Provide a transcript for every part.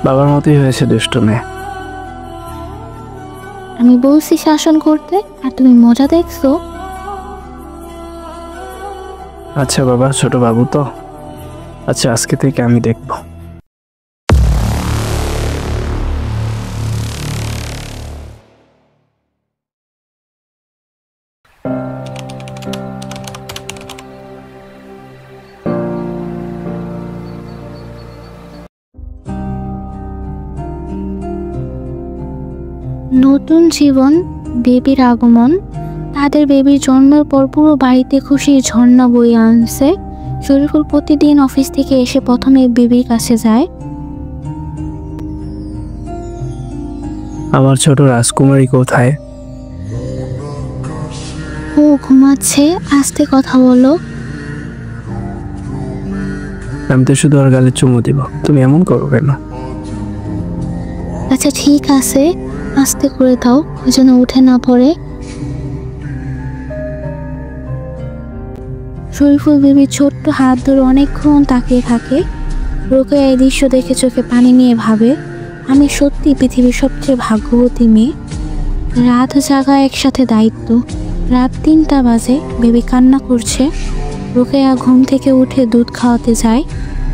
বাবার মতোই হয়েছে দুষ্টু মেয়ে। আমি বলছি শাসন করতে আর তুমি মজা দেখছো। আচ্ছা বাবা, ছোট বাবু তো। আচ্ছা, আজকে থেকে আমি দেখব। নতুন জীবন, বেবির আগমন। তাদের বেবির জন্মের পর পুরো বাড়িতে খুশির ঝর্ণা বয়ে আনছে। শরীফুল প্রতিদিন অফিস থেকে এসে প্রথমে বেবির কাছে যায়। আমার ছোট রাজকুমারী কোথায়? ও ঘুমাচ্ছে, আস্তে কথা বলো। আমি তো শুধু ওর গালে চুমু দিব, তুমি এমন করো কেন? আচ্ছা ঠিক আছে, আস্তে করে দাও, ওই জন্য উঠে না পড়ে। শরীফুল বেবির ছোট্ট হাত ধরে অনেকক্ষণ তাকিয়ে থাকে। রোকেয়া এই দৃশ্য দেখে চোখে পানি নিয়ে ভাবে, আমি সত্যি পৃথিবীর সবচেয়ে ভাগ্যবতী মেয়ে। রাত জাগা একসাথে দায়িত্ব। রাত 3টা বাজে, বেবি কান্না করছে। রোকেয়া ঘুম থেকে উঠে দুধ খাওয়াতে যায়।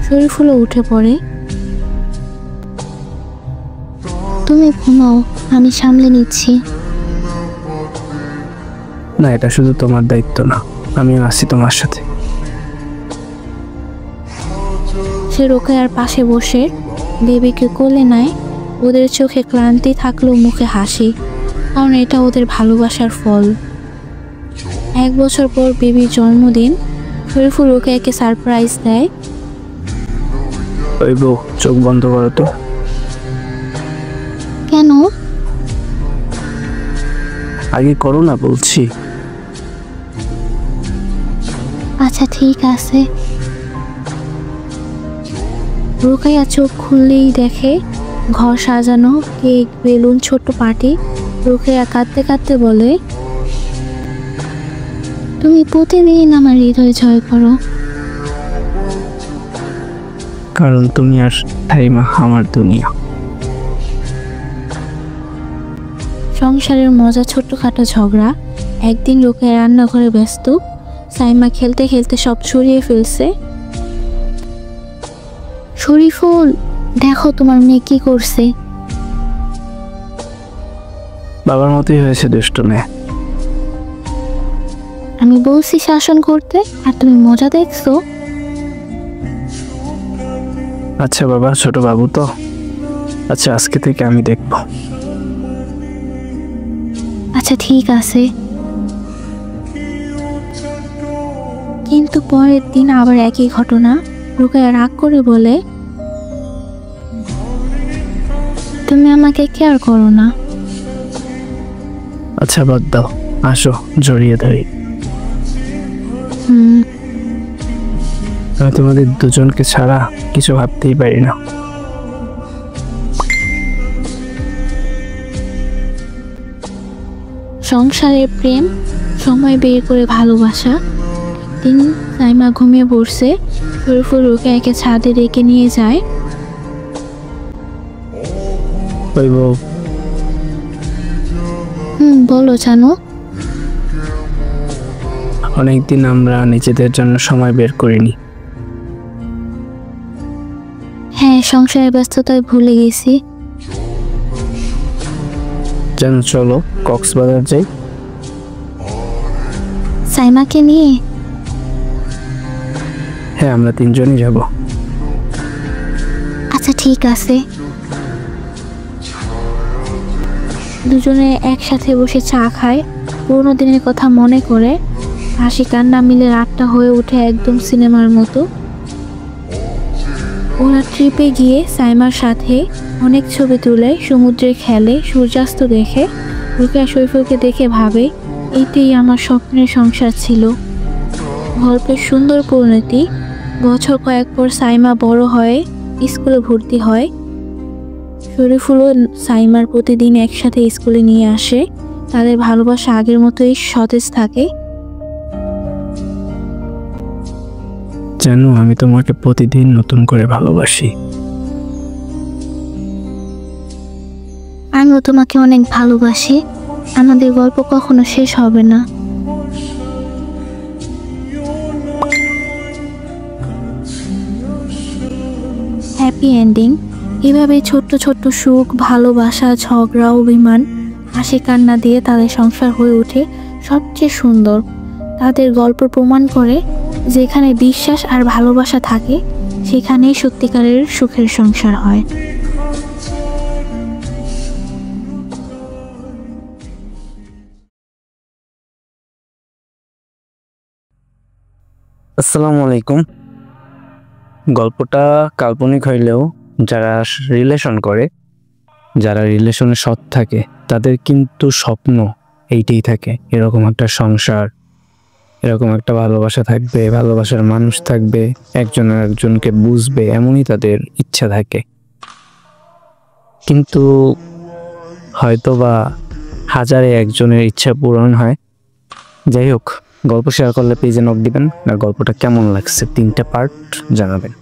শরীফুলও উঠে পড়ে। তুমি ঘুমাও, আমি সামলে নিচ্ছি। না, এটা শুধু তোমার দায়িত্ব না, আমিও আছি তোমার সাথে। সে রোকেয়ার পাশে বসে বেবিকে কোলে নেয়। ওদের চোখে ক্লান্তি থাকলেও মুখে হাসি, কারণ এটা ওদের ভালোবাসার ফল। 1 বছর পর বেবির জন্মদিন। শরীফুল রোকেয়াকে সারপ্রাইজ দেয়। ওই বউ, চোখ বন্ধ করো তো। কেন? আগে করো না বলছি। আচ্ছা ঠিক আছে। রোকেয়া চোখ খুললেই দেখে ঘর সাজানো, কেক, বেলুন, ছোট্ট পার্টি। রোকেয়া কাঁদতে কাঁদতে বলে, তুমি প্রতিদিন আমার হৃদয় জয় করো। কারণ তুমি আর সাইমা আমার দুনিয়া। সংসারের মজা, ছোট্টখাটো ঝগড়া। একদিন রোকেয়া রান্নাঘরে ব্যস্ত। সাইমা খেলতে খেলতে সব ছড়িয়ে ফেলছে। শরীফুল, দেখো তোমার মেয়ে কি করছে। বাবার মতোই হয়েছে দুষ্টু মেয়ে। আমি বলছি শাসন করতে আর তুমি মজা দেখছো। আচ্ছা বাবা, ছোট বাবু তো। আচ্ছা, আজকে থেকে আমি দেখব। আচ্ছা ঠিক আছে। কিন্তু পরের দিন আবার একই ঘটনা। রোকেয়া রাগ করে বলে, তুমি আমাকে কেয়ার করো না। আচ্ছা বাদ দাও, আসো জড়িয়ে ধরি। আমি তোমাদের দুজনকে ছাড়া কিছু ভাবতেই পারি না। সংসারের প্রেম, সময় বের করে ভালোবাসা। দিন সাইমা ঘুমিয়ে পড়ছে। শরীফুল রোকেয়াকে ছাদে রেখে নিয়ে যায়। ওই বউ, বলো জানো। অনেকদিন আমরা নিজেদের জন্য সময় বের করিনি। হ্যাঁ, সংসারের ব্যস্ততায় ভুলে গেছি। যেন চলো কক্সবাজার যাই। সাইমাকে নিয়ে? হ্যাঁ, আমরা 3জনই যাব। আচ্ছা ঠিক আছে। দুজনে একসাথে বসে চা খায়, পুরোনো দিনের কথা মনে করে। হাসি কান্না মিলে রাতটা হয়ে ওঠে একদম সিনেমার মতো। ওরা ট্রিপে গিয়ে সাইমার সাথে অনেক ছবি তুলে, সমুদ্রে খেলে, সূর্যাস্ত দেখে। রোকেয়া শরীফুলকে দেখে ভাবে, এইটাই আমার স্বপ্নের সংসার ছিল। গল্পের সুন্দর পরিণতি। বছর কয়েক পর সাইমা বড় হয়, স্কুলে ভর্তি হয়। শরীফুল ও সাইমার প্রতিদিন একসাথে স্কুলে নিয়ে আসে। তাদের ভালোবাসা আগের মতোই সতেজ থাকে। জানো, আমি তোমাকে প্রতিদিন নতুন করে ভালোবাসি। আমিও তোমাকে অনেক ভালোবাসি। আমাদের গল্প কখনো শেষ হবে না। Happy ending. এভাবে ছোট্ট ছোট্ট সুখ, ভালোবাসা, ঝগড়া, অভিমান, হাসি কান্না দিয়ে তাদের সংসার হয়ে ওঠে সবচেয়ে সুন্দর। তাদের গল্প প্রমাণ করে যেখানে বিশ্বাস আর ভালোবাসা থাকে সেখানেই সত্যিকারের সুখের সংসার হয়। আসসালামু আলাইকুম। গল্পটা কাল্পনিক হইলেও যারা রিলেশন করে, যারা রিলেশনে সৎ থাকে, তাদের কিন্তু স্বপ্ন এইটাই থাকে, এরকম একটা সংসার, এরকম একটা ভালোবাসা থাকবে, ভালোবাসার মানুষ থাকবে, একজন আর একজনকে বুঝবে, এমনই তাদের ইচ্ছা থাকে। কিন্তু হয়তো বা হাজারে একজনের ইচ্ছা পূরণ হয়। যাই হোক, গল্প শেয়ার করলে পেজে নক দিবেন। আর গল্পটা কেমন লাগছে 3টা পার্ট জানাবেন।